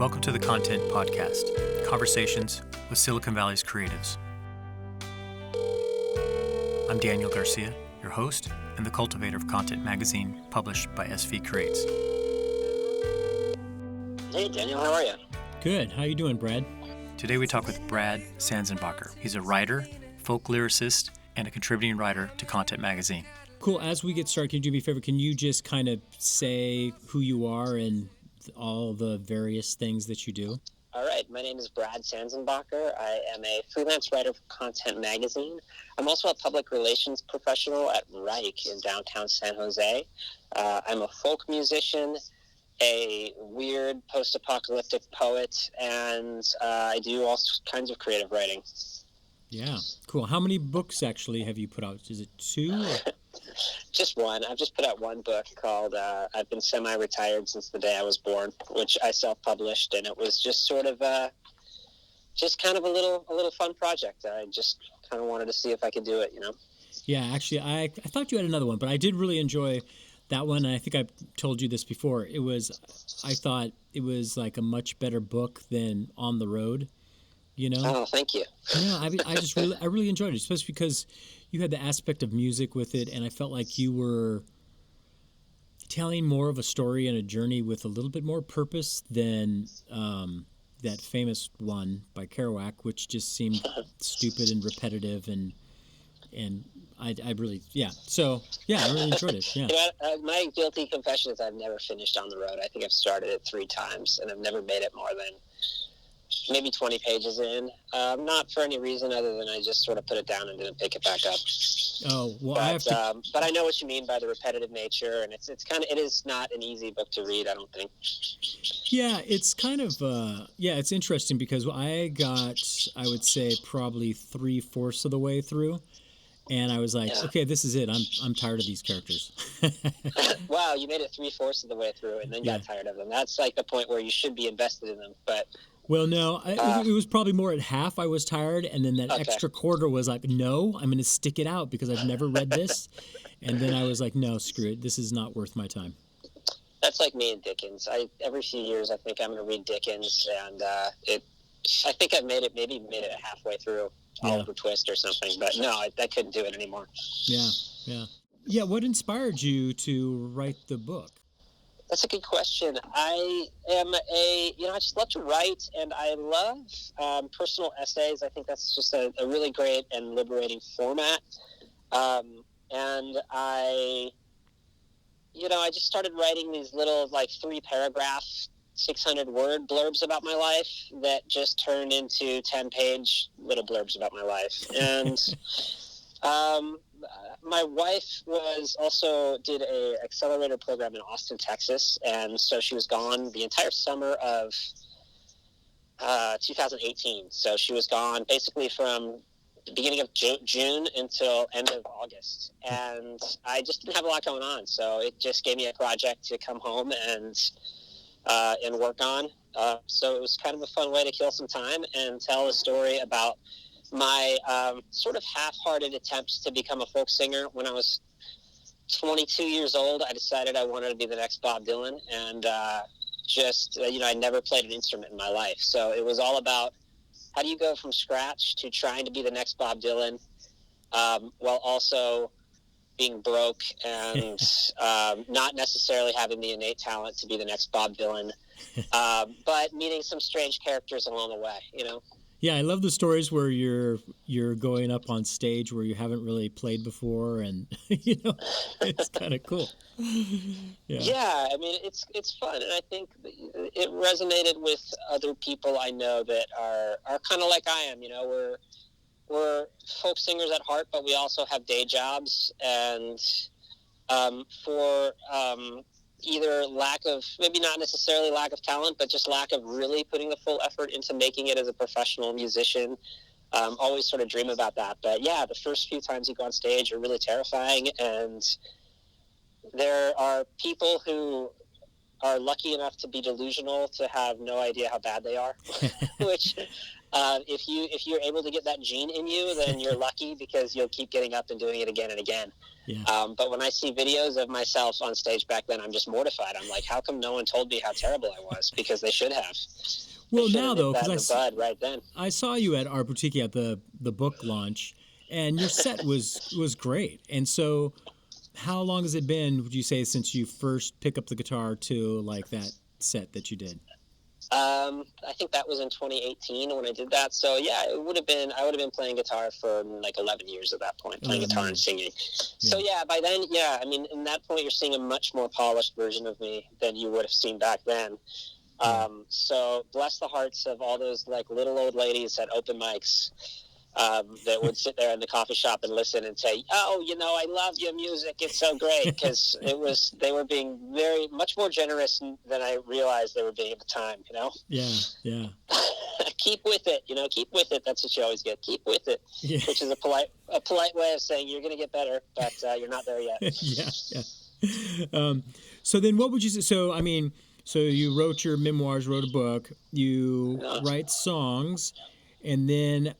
Welcome to the Content Podcast, conversations with Silicon Valley's creatives. I'm Daniel Garcia, your host and the cultivator of Content Magazine, published by SV Creates. Hey Daniel, how are you? Good. How you doing, Brad? Today we talk with Brad Sanzenbacher. He's a writer, folk lyricist, and a contributing writer to Content Magazine. Cool. As we get started, can you do me a favor? Can you just kind of say who you are and all the various things that you do? All right. My name is Brad Sanzenbacher. I am a freelance writer for Content Magazine. I'm also a public relations professional at WRIKE in downtown San Jose. I'm a folk musician, a weird post-apocalyptic poet, and I do all kinds of creative writing. Yeah, cool. How many books actually have you put out? Is it two? Just one. I've just put out one book called I've Been Semi-Retired Since the Day I Was Born, which I self-published, and it was just sort of just kind of a little fun project. I just kind of wanted to see if I could do it, you know? Yeah, actually, I thought you had another one, but I did really enjoy that one, and I think I've told you this before. I thought it was like a much better book than On the Road, you know? Oh, thank you. Yeah, I really enjoyed it, especially because you had the aspect of music with it, and I felt like you were telling more of a story and a journey with a little bit more purpose than that famous one by Kerouac, which just seemed stupid and repetitive, and I really, yeah. So, yeah, I really enjoyed it, yeah. You know, my guilty confession is I've never finished On the Road. I think I've started it 3 times, and I've never made it more than maybe 20 pages in, not for any reason other than I just sort of put it down and didn't pick it back up. Oh, well, but I know what you mean by the repetitive nature, and it is not an easy book to read, I don't think. Yeah, it's kind of, it's interesting because I would say probably 3/4 of the way through, and I was like, okay, this is it. I'm tired of these characters. Wow, you made it 3/4 of the way through and then got tired of them. That's like the point where you should be invested in them, but... Well, no, it was probably more at half I was tired, and then that extra quarter was like, no, I'm going to stick it out because I've never read this. And then I was like, no, screw it. This is not worth my time. That's like me and Dickens. Every few years I think I'm going to read Dickens, and I think I made it halfway through Oliver Twist or something, but no, I couldn't do it anymore. Yeah, what inspired you to write the book? That's a good question. I just love to write, and I love personal essays. I think that's just a really great and liberating format. And I just started writing these little, like, 3-paragraph, 600-word blurbs about my life that just turned into 10-page little blurbs about my life. And my wife did a accelerator program in Austin, Texas, and so she was gone the entire summer of 2018. So she was gone basically from the beginning of June until end of August, and I just didn't have a lot going on. So it just gave me a project to come home and work on. So it was kind of a fun way to kill some time and tell a story about my sort of half-hearted attempts to become a folk singer. When I was 22 years old, I decided I wanted to be the next Bob Dylan, and I never played an instrument in my life. So it was all about how do you go from scratch to trying to be the next Bob Dylan while also being broke and not necessarily having the innate talent to be the next Bob Dylan, but meeting some strange characters along the way, you know? Yeah, I love the stories where you're going up on stage where you haven't really played before, and it's kind of cool. Yeah, I mean it's fun, and I think it resonated with other people I know that are kind of like I am. You know, we're folk singers at heart, but we also have day jobs, and for either maybe not necessarily lack of talent, but just lack of really putting the full effort into making it as a professional musician. Always sort of dream about that. But yeah, the first few times you go on stage are really terrifying, and there are people who are lucky enough to be delusional to have no idea how bad they are. Which, if you're able to get that gene in you, then you're lucky because you'll keep getting up and doing it again and again. Yeah. But when I see videos of myself on stage back then, I'm just mortified. I'm like, how come no one told me how terrible I was? Because they should have. Well, now though, because right then. I saw you at Art Boutique at the book launch, and your set was great. And so, how long has it been, would you say, since you first picked up the guitar to like that set that you did? I think that was in 2018 when I did that. So yeah, I would have been playing guitar for like 11 years at that point, playing guitar and singing. Yeah. So yeah, by then, yeah, I mean, in that point, you're seeing a much more polished version of me than you would have seen back then. So bless the hearts of all those like little old ladies at open mics that would sit there in the coffee shop and listen and say, "Oh, I love your music. It's so great." Because they were being very much more generous than I realized they were being at the time. Yeah. Keep with it. Keep with it. That's what you always get. Keep with it, which is a polite way of saying you're going to get better, but you're not there yet. Yeah. So then, what would you say? So I mean. So you wrote your memoirs, wrote a book, you write songs, and then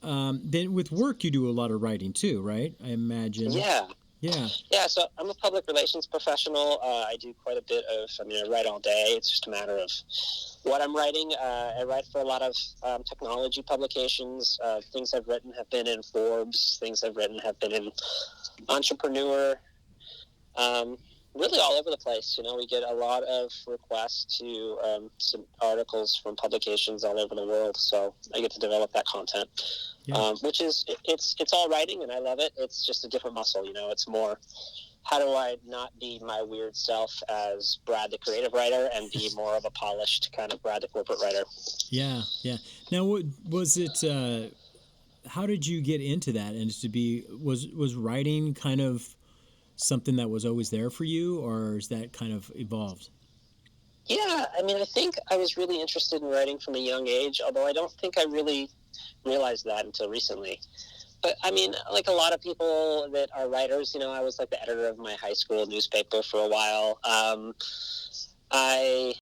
with work you do a lot of writing too, right? I imagine. Yeah. Yeah. Yeah, so I'm a public relations professional. I do quite a bit I write all day. It's just a matter of what I'm writing. I write for a lot of technology publications. Things I've written have been in Forbes. Things I've written have been in Entrepreneur. Really all over the place. We get a lot of requests to some articles from publications all over the world. So I get to develop that content, which is it's all writing, and I love it. It's just a different muscle. It's more, how do I not be my weird self as Brad the creative writer and be more of a polished kind of Brad the corporate writer? Yeah. Now, what was it? How did you get into that? And was writing kind of something that was always there for you, or is that kind of evolved? Yeah, I mean, I think I was really interested in writing from a young age, although I don't think I really realized that until recently. But I mean, like a lot of people that are writers, I was like the editor of my high school newspaper for a while. I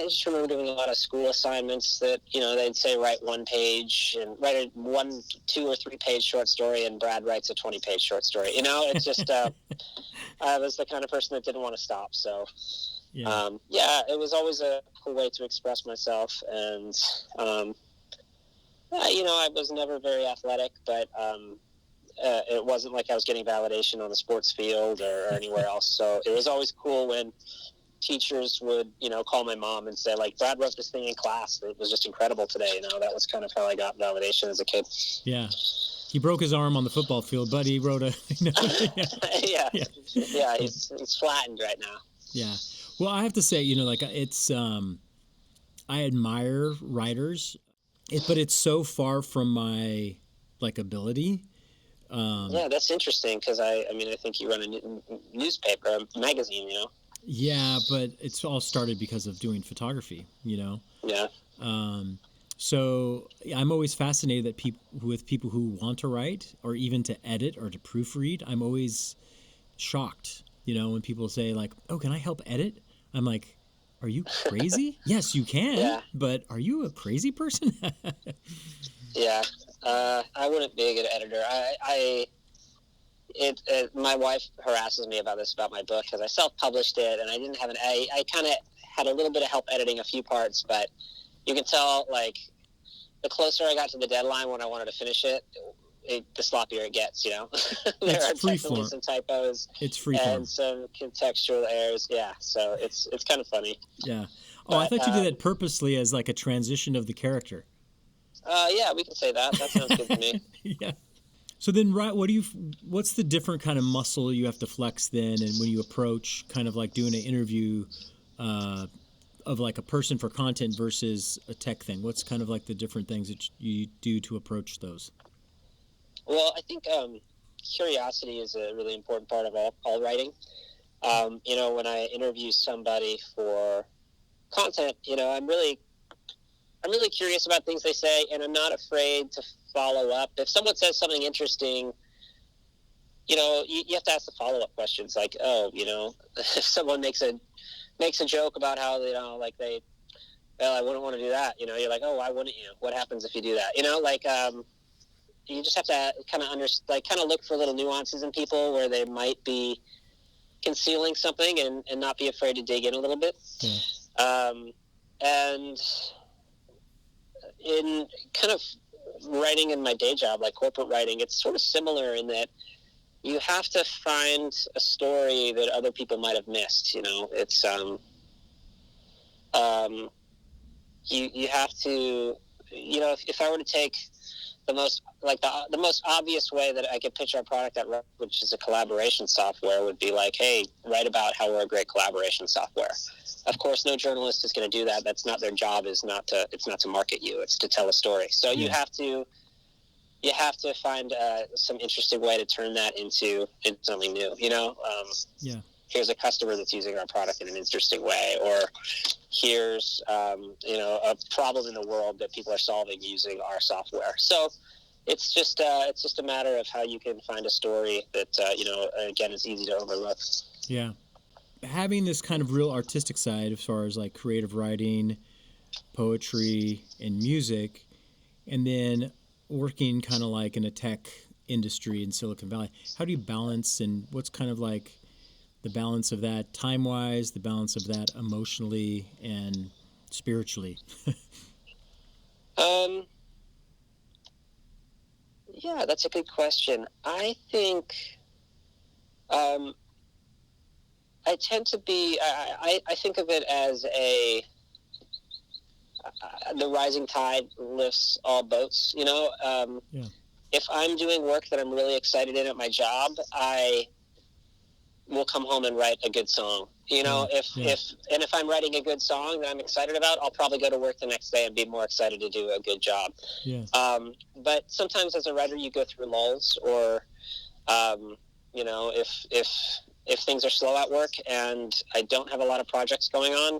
just remember doing a lot of school assignments that, they'd say write one page and write a 1, 2, or 3 page short story, and Brad writes a 20-page short story. It's just I was the kind of person that didn't want to stop. So it was always a cool way to express myself. And I was never very athletic, but it wasn't like I was getting validation on the sports field or anywhere else. So it was always cool when teachers would, call my mom and say, like, Brad wrote this thing in class. It was just incredible today. That was kind of how I got validation as a kid. Yeah. He broke his arm on the football field, but he wrote a... Yeah, he's flattened right now. Yeah. Well, I have to say, it's... I admire writers, but it's so far from my, ability. Yeah, that's interesting, because I think you run a newspaper, a magazine, Yeah, but it's all started because of doing photography, Yeah. So I'm always fascinated with people who want to write or even to edit or to proofread. I'm always shocked, when people say like, "Oh, can I help edit?" I'm like, "Are you crazy?" Yes, you can, but are you a crazy person? Yeah, I wouldn't be a good editor. My wife harasses me about my book because I self-published it, and I didn't have I kind of had a little bit of help editing a few parts, but you can tell, like, the closer I got to the deadline when I wanted to finish it, the sloppier it gets, There are definitely some typos. It's freeform. And some contextual errors, so it's kind of funny. Yeah. Oh, I thought you did that purposely as like a transition of the character. Yeah, we can say that. That sounds good to me. Yeah. So then, what's the different kind of muscle you have to flex then, and when you approach kind of like doing an interview of like a person for content versus a tech thing? What's kind of like the different things that you do to approach those? Well, I think curiosity is a really important part of all writing. When I interview somebody for content, I'm really curious about things they say, and I'm not afraid to follow up. If someone says something interesting, you have to ask the follow-up questions like, if someone makes a makes a joke about how, like I wouldn't want to do that. You're like, oh, why wouldn't you? What happens if you do that? You just have to kind of look for little nuances in people where they might be concealing something, and not be afraid to dig in a little bit. Yeah. And in kind of writing in my day job, like corporate writing, it's sort of similar in that you have to find a story that other people might have missed. It's you have to, if I were to take the most obvious way that I could pitch our product at WRIKE, which is a collaboration software, would be like, hey, write about how we're a great collaboration software. Of course, no journalist is going to do that. That's not their job. It's not to market you. It's to tell a story. So you have to find some interesting way to turn that into something new. Here's a customer that's using our product in an interesting way, or here's a problem in the world that people are solving using our software. So it's just a matter of how you can find a story that again, is easy to overlook. Yeah. Having this kind of real artistic side as far as like creative writing, poetry, and music, and then working kind of like in a tech industry in Silicon Valley, how do you balance, and what's kind of like the balance of that time-wise, the balance of that emotionally and spiritually? Yeah, that's a good question. I think I tend to be, I think of it as the rising tide lifts all boats, Yeah. If I'm doing work that I'm really excited in at my job, I will come home and write a good song. If I'm writing a good song that I'm excited about, I'll probably go to work the next day and be more excited to do a good job. Yeah. But sometimes as a writer, you go through lulls, or, if things are slow at work and I don't have a lot of projects going on,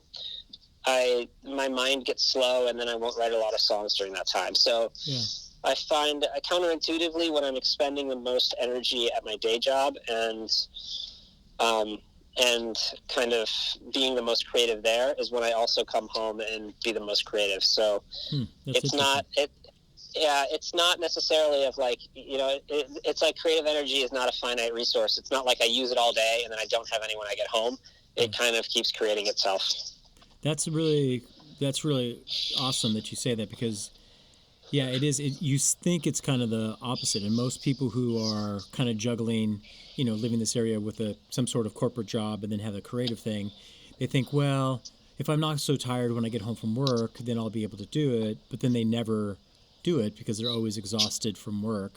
my mind gets slow, and then I won't write a lot of songs during that time. So I find counterintuitively, when I'm expending the most energy at my day job and kind of being the most creative there, is when I also come home and be the most creative. So it's not necessarily of like, it's like creative energy is not a finite resource. It's not like I use it all day and then I don't have any when I get home. It kind of keeps creating itself. That's really awesome that you say that, because it is. You think it's kind of the opposite, and most people who are kind of juggling, living this area with some sort of corporate job and then have a creative thing, they think, well, if I'm not so tired when I get home from work, then I'll be able to do it. But then they never do it because they're always exhausted from work.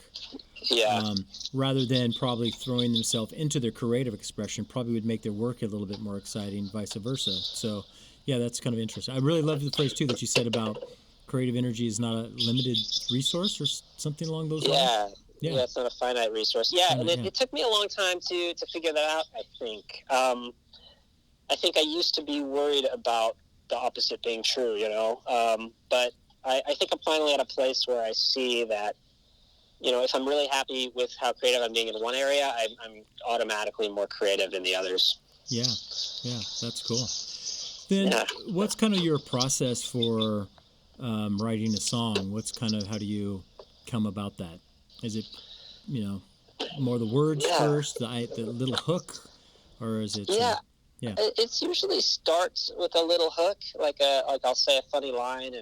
Yeah. Rather than probably throwing themselves into their creative expression, probably would make their work a little bit more exciting, vice versa. So, that's kind of interesting. I really love the phrase too that you said about creative energy is not a limited resource, or something along those lines. Yeah, it's not a finite resource. It took me a long time to figure that out, I think. I think I used to be worried about the opposite being true, but I think I'm finally at a place where I see that, if I'm really happy with how creative I'm being in one area, I'm automatically more creative in the others. Yeah, that's cool. Then what's kind of your process for writing a song? How do you come about that? Is it, more the words first, the little hook, or is it? It usually starts with a little hook, like I'll say a funny line,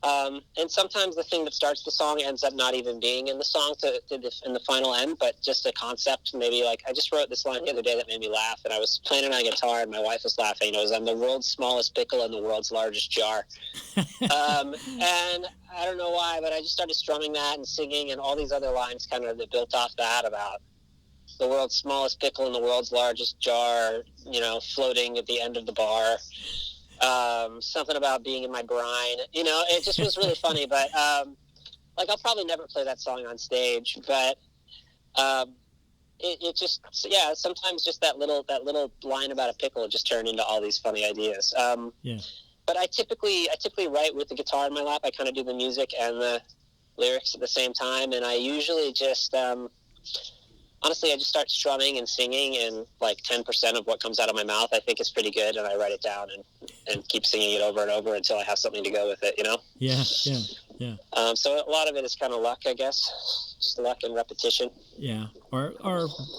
and sometimes the thing that starts the song ends up not even being in the song in the final end, but just a concept. Maybe like, I just wrote this line the other day that made me laugh, and I was playing it on guitar and my wife was laughing. It was, I'm the world's smallest pickle in the world's largest jar. And I don't know why, but I just started strumming that and singing, and all these other lines kind of that built off that, about the world's smallest pickle in the world's largest jar, floating at the end of the bar. Something about being in my brine, it just was really funny. But I'll probably never play that song on stage, but it just, sometimes just that little line about a pickle just turned into all these funny ideas. But I typically write with the guitar in my lap. I kind of do the music and the lyrics at the same time, and I usually just honestly, I just start strumming and singing, and like 10% of what comes out of my mouth I think is pretty good, and I write it down and keep singing it over and over until I have something to go with it, you know? Yeah, yeah, yeah. So a lot of it is kind of luck, I guess. Just luck and repetition. Yeah, or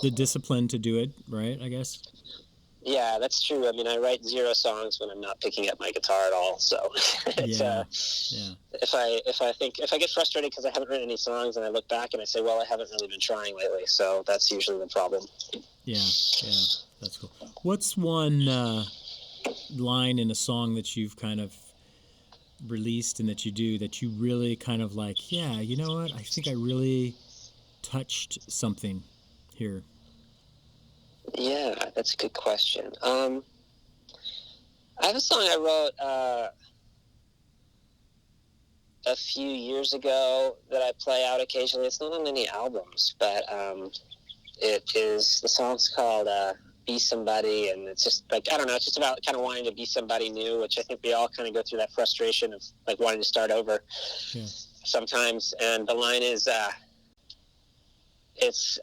the discipline to do it, right? I guess. Yeah, that's true. I mean, I write 0 songs when I'm not picking up my guitar at all. So it's, yeah. if I get frustrated because I haven't written any songs, and I look back and I say, well, I haven't really been trying lately. So that's usually the problem. Yeah, that's cool. What's one line in a song that you've kind of released and that you do that you really kind of like, yeah, you know what? I think I really touched something here. Yeah, that's a good question. I have a song I wrote a few years ago that I play out occasionally. It's not on any albums, but the song's called Be Somebody, and it's just like, I don't know, it's just about kind of wanting to be somebody new, which I think we all kind of go through that frustration of like wanting to start over sometimes. And the line is,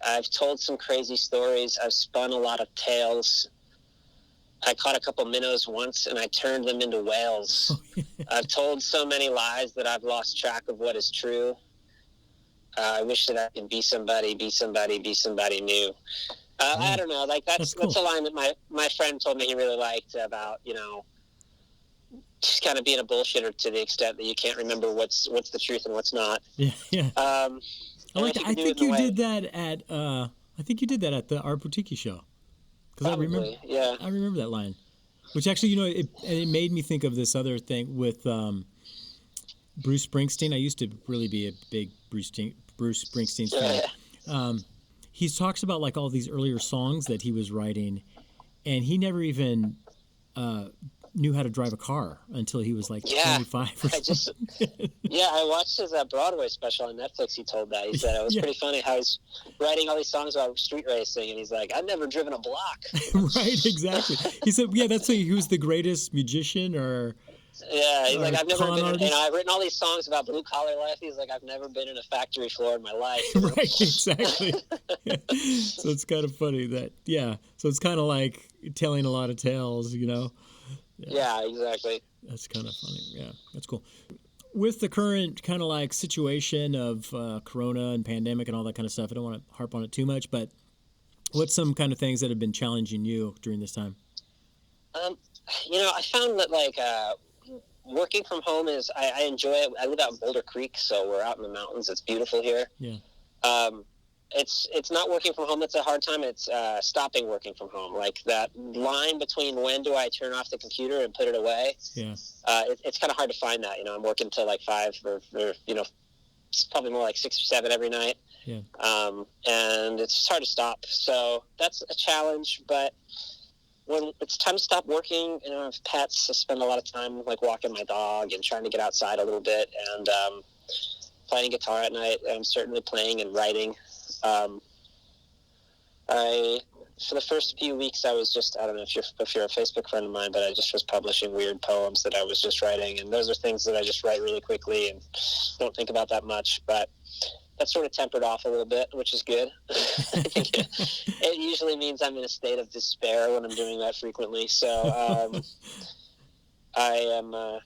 I've told some crazy stories, I've spun a lot of tales, I caught a couple minnows once and I turned them into whales. I've told so many lies that I've lost track of what is true. I wish that I could be somebody new. I don't know, like that's cool. That's a line that my friend told me he really liked about, you know, just kind of being a bullshitter to the extent that you can't remember what's the truth and what's not. Yeah. I like that. I think you did that at the Art Boutique show. Because I remember that line, which actually, you know, it made me think of this other thing with Bruce Springsteen. I used to really be a big Bruce Springsteen fan. He talks about like all these earlier songs that he was writing, and he never even knew how to drive a car until he was like 25 or something. I watched his Broadway special on Netflix. He told that. He said it was pretty funny how he's writing all these songs about street racing, and he's like, I've never driven a block. Right, exactly. He said, that's like he was the greatest magician or... Yeah, he's like, I've never been, I've written all these songs about blue collar life. He's like, I've never been in a factory floor in my life. Right, exactly. So it's kind of funny that, so it's kind of like telling a lot of tales, you know? Yeah, exactly. That's kind of funny. Yeah, that's cool. With the current kind of like situation of Corona and pandemic and all that kind of stuff, I don't want to harp on it too much, but what's some kind of things that have been challenging you during this time? You know, I found that like working from home is, I enjoy it. I live out in Boulder Creek, so we're out in the mountains. It's beautiful here. Yeah. It's not working from home that's a hard time. It's stopping working from home. Like that line between when do I turn off the computer and put it away. Yeah. It's kind of hard to find that. You know, I'm working till like 5 or you know, it's probably more like 6 or 7 every night. Yeah. And it's just hard to stop. So that's a challenge. But when it's time to stop working, you know, I have pets. I spend a lot of time like walking my dog and trying to get outside a little bit, and playing guitar at night. I'm certainly playing and writing. For the first few weeks, I was just, I don't know if you're a Facebook friend of mine, but I just was publishing weird poems that I was just writing, and those are things that I just write really quickly and don't think about that much. But that's sort of tempered off a little bit, which is good. I think it usually means I'm in a state of despair when I'm doing that frequently. So I am, I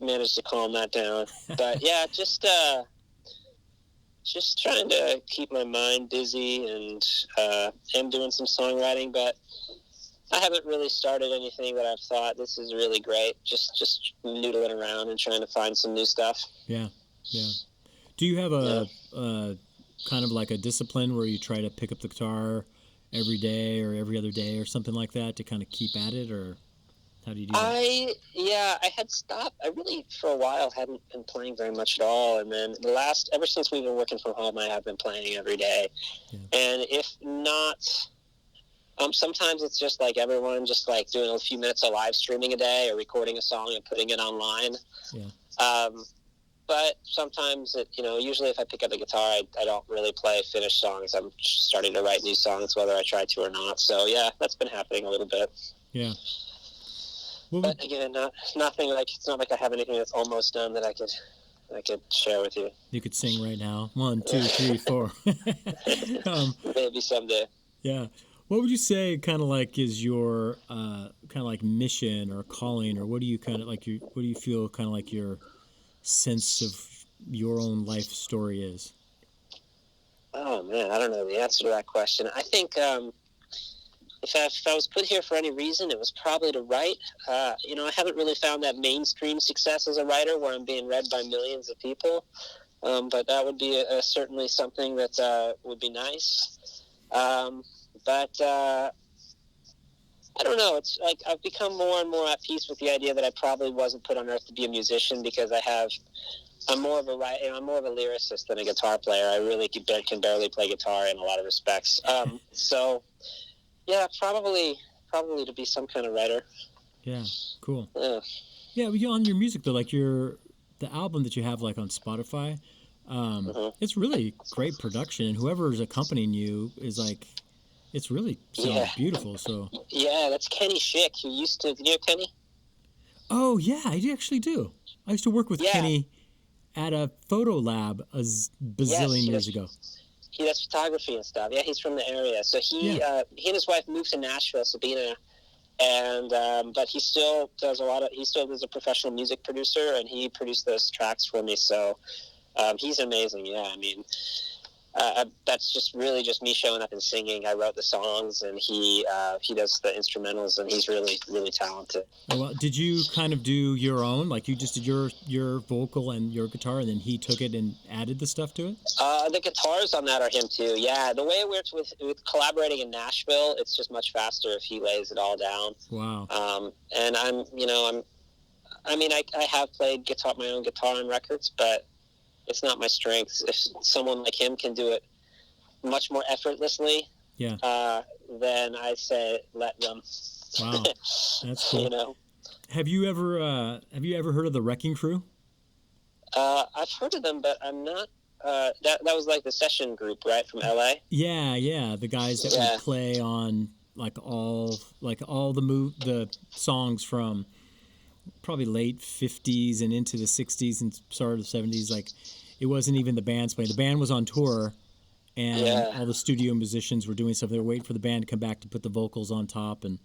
managed to calm that down. But yeah, just trying to keep my mind busy, and am doing some songwriting, but I haven't really started anything that I've thought this is really great. Just noodling around and trying to find some new stuff. Yeah. Do you have a kind of like a discipline where you try to pick up the guitar every day or every other day or something like that to kind of keep at it, or how do you do that? I had stopped. I really, for a while, hadn't been playing very much at all. And then ever since we've been working from home, I have been playing every day. Yeah. And if not, sometimes it's just like everyone, just like doing a few minutes of live streaming a day or recording a song and putting it online. Yeah. But sometimes, usually if I pick up the guitar, I don't really play finished songs. I'm starting to write new songs, whether I try to or not. So, yeah, that's been happening a little bit. Yeah. But again, nothing like, it's not like I have anything that's almost done that I could I could share with you. You could sing right now. 1, 2, 3, 4. Maybe someday. Yeah. What would you say kind of like is your kind of like mission or calling, or what do you kind of like what do you feel kind of like your sense of your own life story is? Oh man, I don't know the answer to that question. I think if I was put here for any reason, it was probably to write. I haven't really found that mainstream success as a writer where I'm being read by millions of people. But that would be certainly something that would be nice. But I don't know. It's like I've become more and more at peace with the idea that I probably wasn't put on earth to be a musician, because I'm more of a writer. I'm more of a lyricist than a guitar player. I really can barely play guitar in a lot of respects. So yeah, probably to be some kind of writer. Yeah, cool. Yeah. Yeah, on your music though, like the album that you have like on Spotify, it's really great production, and whoever's accompanying you is like, it's really sounds beautiful. So yeah, that's Kenny Schick, who used to. Do you know Kenny? Oh yeah, I actually do. I used to work with Kenny at a photo lab a bazillion years ago. He does photography and stuff. Yeah, he's from the area. So he and his wife moved to Nashville, Sabina, and but he still does he still is a professional music producer, and he produced those tracks for me. So he's amazing. Yeah, I mean, that's just really just me showing up and singing. I wrote the songs, and he does the instrumentals, and he's really, really talented. Oh, well, did you kind of do your own? Like you just did your vocal and your guitar, and then he took it and added the stuff to it? The guitars on that are him too. Yeah, the way it works with collaborating in Nashville, it's just much faster if he lays it all down. Wow. And I have played my own guitar on records, but it's not my strength. If someone like him can do it much more effortlessly, then I say let them. Wow, that's cool. Have you ever heard of the Wrecking Crew? I've heard of them, but I'm not. That was like the session group, right, from LA? Yeah, the guys that would play on all the songs from probably late 50s and into the 60s and start of the 70s. Like, it wasn't even the band's playing. The band was on tour, and all the studio musicians were doing stuff. They were waiting for the band to come back to put the vocals on top, and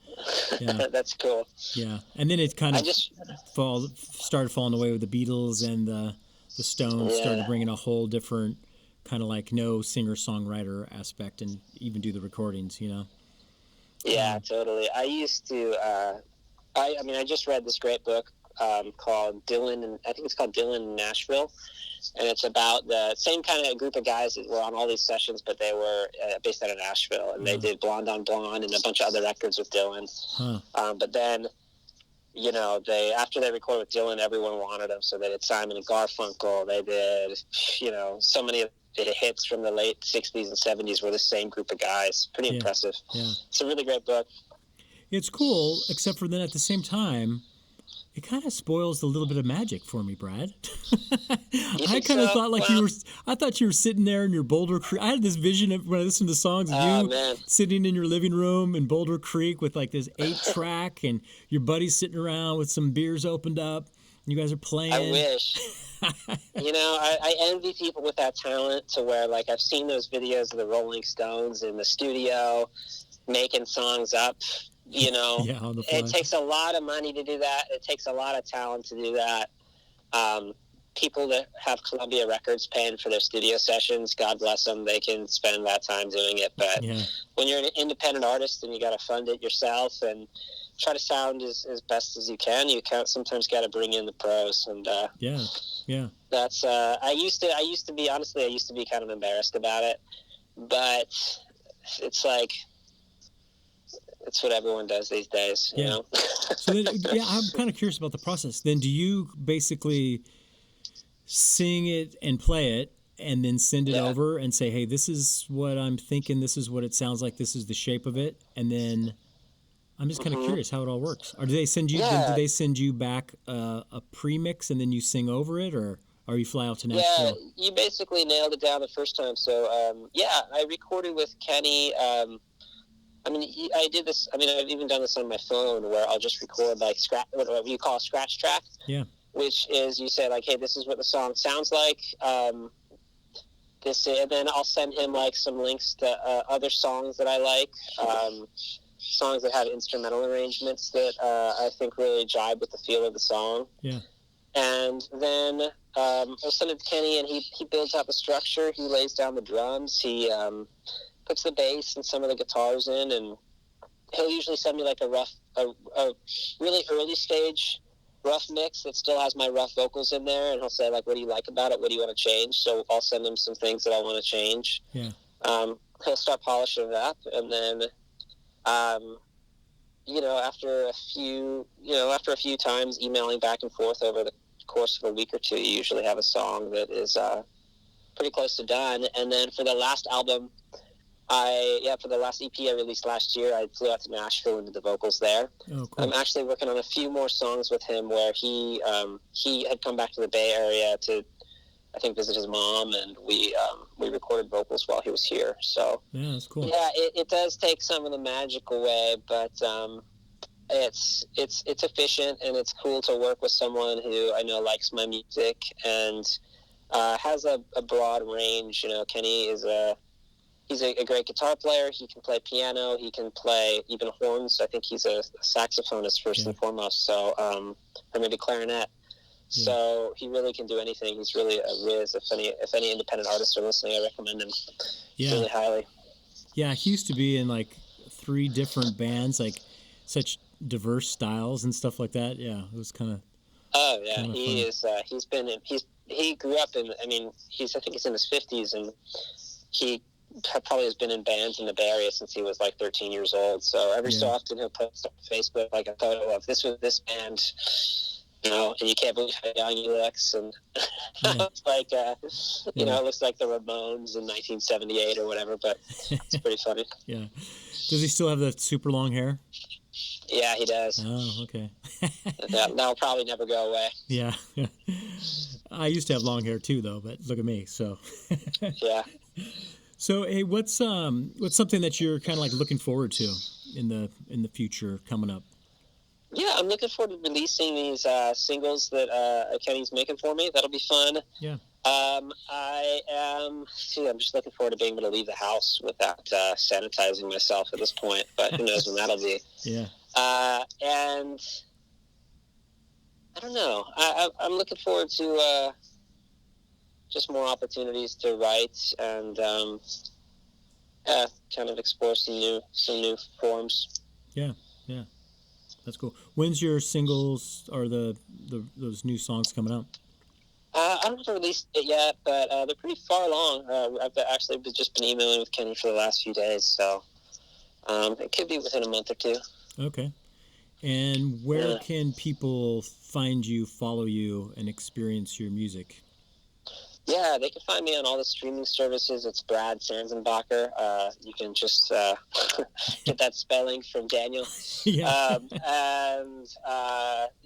that's cool. Yeah, and then it kind of started falling away with the Beatles, and the Stones started bringing a whole different kind of like no singer-songwriter aspect, and even do the recordings, Yeah, totally. I used to. I just read this great book called Dylan, and I think it's called Dylan in Nashville, and it's about the same kind of group of guys that were on all these sessions, but they were based out of Nashville, and they did Blonde on Blonde and a bunch of other records with Dylan. But then, after they recorded with Dylan, everyone wanted them, so they did Simon and Garfunkel. They did, so many of the hits from the late 60s and 70s were the same group of guys. Pretty impressive. Yeah. It's a really great book. It's cool, except for then at the same time, it kind of spoils the little bit of magic for me, Brad. I kind of thought I thought you were sitting there in your Boulder Creek. I had this vision of when I listened to the songs of you sitting in your living room in Boulder Creek with like this 8-track, and your buddies sitting around with some beers opened up. And you guys are playing. I wish. I envy people with that talent, to where like I've seen those videos of the Rolling Stones in the studio making songs up. On the fly. It takes a lot of money to do that. It takes a lot of talent to do that. People that have Columbia Records paying for their studio sessions, God bless them, they can spend that time doing it. But when you're an independent artist and you got to fund it yourself and try to sound as best as you can sometimes got to bring in the pros. And that's I used to be kind of embarrassed about it, but it's like, it's what everyone does these days, you know? So then, I'm kind of curious about the process. Then do you basically sing it and play it and then send it over and say, hey, this is what I'm thinking, this is what it sounds like, this is the shape of it, and then I'm just kind of curious how it all works. Or do they send you do they send you back a pre-mix and then you sing over it, or you fly out to Nashville? Yeah, you basically nailed it down the first time. So, I recorded with Kenny. I did this. I've even done this on my phone, where I'll just record like what you call a scratch track. Yeah. which is you say like, hey, this is what the song sounds like. And then I'll send him like some links to other songs that I like, songs that have instrumental arrangements that I think really jibe with the feel of the song. Yeah. And then I'll send it to Kenny, and he builds out the structure. He lays down the drums. He puts the bass and some of the guitars in, and he'll usually send me like a really early stage rough mix that still has my rough vocals in there, and he'll say like, what do you like about it? What do you want to change? So I'll send him some things that I want to change. Yeah. He'll start polishing it up, and then after a few times emailing back and forth over the course of a week or two, you usually have a song that is pretty close to done. And then for the last album, for the last EP I released last year, I flew out to Nashville and did the vocals there. Oh, cool. I'm actually working on a few more songs with him where he had come back to the Bay Area to, I think, visit his mom, and we recorded vocals while he was here. So yeah, that's cool. Yeah, it does take some of the magic away, but it's efficient, and it's cool to work with someone who I know likes my music and has a broad range. Kenny he's a great guitar player. He can play piano. He can play even horns. I think he's a saxophonist first and foremost. So, or maybe clarinet. Yeah. So he really can do anything. He's really a whiz. If any independent artists are listening, I recommend him really highly. Yeah, he used to be in like 3 different bands, like such diverse styles and stuff like that. Yeah, it was kind of. Oh yeah, he is. He grew up in. I think he's in his 50s, and he probably has been in bands in the Bay Area since he was like 13 years old. So every so often he'll post on Facebook like a photo of this band, and you can't believe how young he looks. And it's like, it looks like the Ramones in 1978 or whatever, but it's pretty funny. Yeah. Does he still have the super long hair? Yeah, he does. Oh, okay. That'll probably never go away. Yeah. I used to have long hair too, though, but look at me. So. Yeah. So, hey, what's something that you're kind of like looking forward to in the future coming up? Yeah, I'm looking forward to releasing these singles that Kenny's making for me. That'll be fun. Yeah. I'm just looking forward to being able to leave the house without sanitizing myself at this point, but who knows when that'll be. Yeah. And I don't know. I'm looking forward to just more opportunities to write and kind of explore some new forms. Yeah. That's cool. When's your singles or those new songs coming out? I don't have released it yet, but they're pretty far along. I've actually just been emailing with Kenny for the last few days, so it could be within a month or two. Okay. And where can people find you, follow you, and experience your music? Yeah, they can find me on all the streaming services. It's Brad Sanzenbacher. You can just get that spelling from Daniel. Yeah.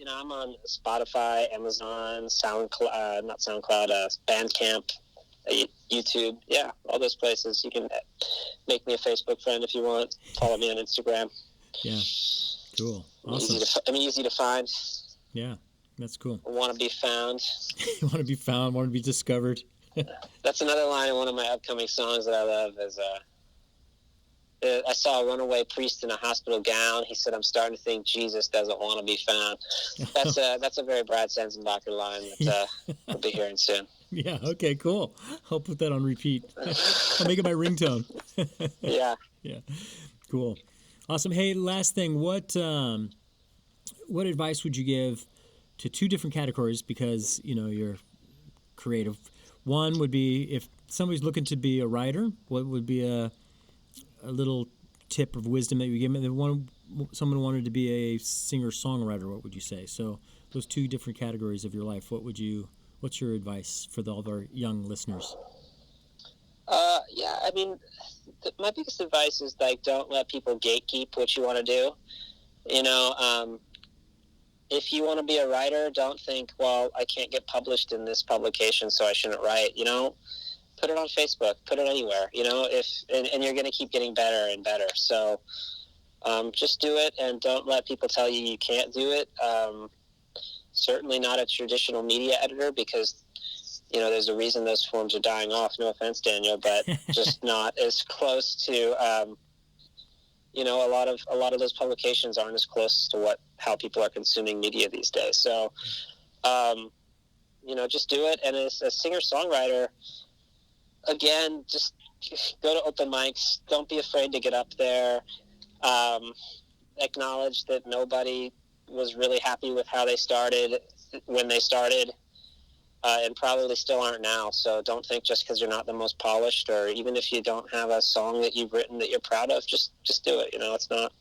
I'm on Spotify, Amazon, Bandcamp, YouTube. Yeah, all those places. You can make me a Facebook friend if you want. Follow me on Instagram. Yeah. Cool. Awesome. I'm easy to find. Yeah. That's cool. Want to be found. You want to be found, want to be discovered. That's another line in one of my upcoming songs that I love is, I saw a runaway priest in a hospital gown. He said, I'm starting to think Jesus doesn't want to be found. That's a very Brad Sanzenbacher line that we'll be hearing soon. Yeah, okay, cool. I'll put that on repeat. I'll make it my ringtone. Yeah. Yeah, cool. Awesome. Hey, last thing, what advice would you give to 2 different categories, because you're creative? One would be if somebody's looking to be a writer, what would be a little tip of wisdom that you give them? And then someone wanted to be a singer-songwriter, what would you say? So those 2 different categories of your life, what's your advice for all of our young listeners? My biggest advice is don't let people gatekeep what you want to do. If you want to be a writer, don't think, well, I can't get published in this publication, so I shouldn't write. Put it on Facebook, put it anywhere. And you're going to keep getting better and better. So just do it, and don't let people tell you can't do it. certainly not a traditional media editor, because there's a reason those forms are dying off. No offense, Daniel, but just not as close to a lot of those publications aren't as close to how people are consuming media these days. So just do it. And as a singer-songwriter, again, just go to open mics. Don't be afraid to get up there. Acknowledge that nobody was really happy with how they started when they started, and probably still aren't now. So don't think just because you're not the most polished, or even if you don't have a song that you've written that you're proud of, just do it. It's not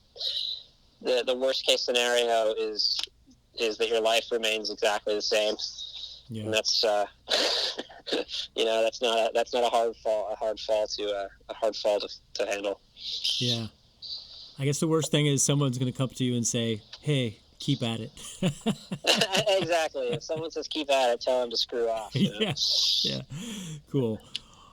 the worst case scenario is that your life remains exactly the same. Yeah. And that's that's not a hard fall to handle. Yeah. I guess the worst thing is someone's going to come to you and say, "Hey, keep at it." Exactly. If someone says keep at it, tell them to screw off. Yeah. Cool.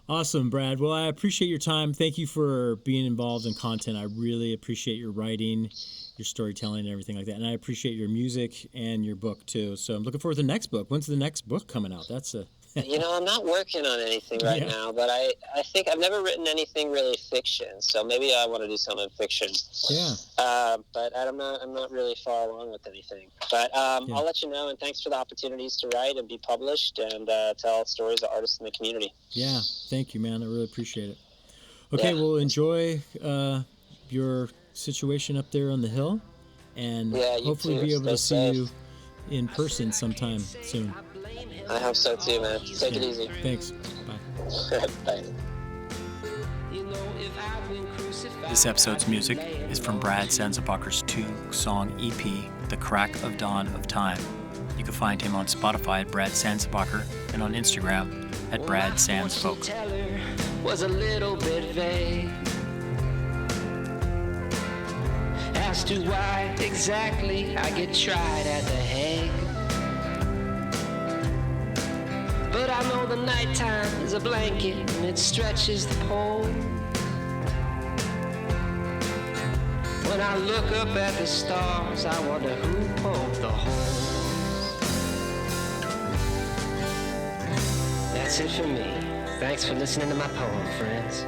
Awesome, Brad. Well, I appreciate your time. Thank you for being involved in content. I really appreciate your writing, your storytelling, and everything like that. And I appreciate your music and your book too. So I'm looking forward to the next book. When's the next book coming out? That's I'm not working on anything right now, but I think I've never written anything really fiction, so maybe I want to do something fiction. Yeah. But I'm not really far along with anything. But I'll let you know, and thanks for the opportunities to write and be published and tell stories of artists in the community. Yeah, thank you, man. I really appreciate it. Okay, well, enjoy your situation up there on the hill, and hopefully be able to see you in person sometime soon. I hope so too, man. Take it easy. Thanks. Bye. Bye. This episode's music is from Brad Sanzenbacher's 2-song EP, The Crack of Dawn of Time. You can find him on Spotify at Brad Sanzenbacher and on Instagram at Brad Sansfolk. Was a little bit vague as to why exactly I get tried at The Hague. But I know the nighttime is a blanket and it stretches the pole. When I look up at the stars, I wonder who pulled the hole. That's it for me. Thanks for listening to my poem, friends.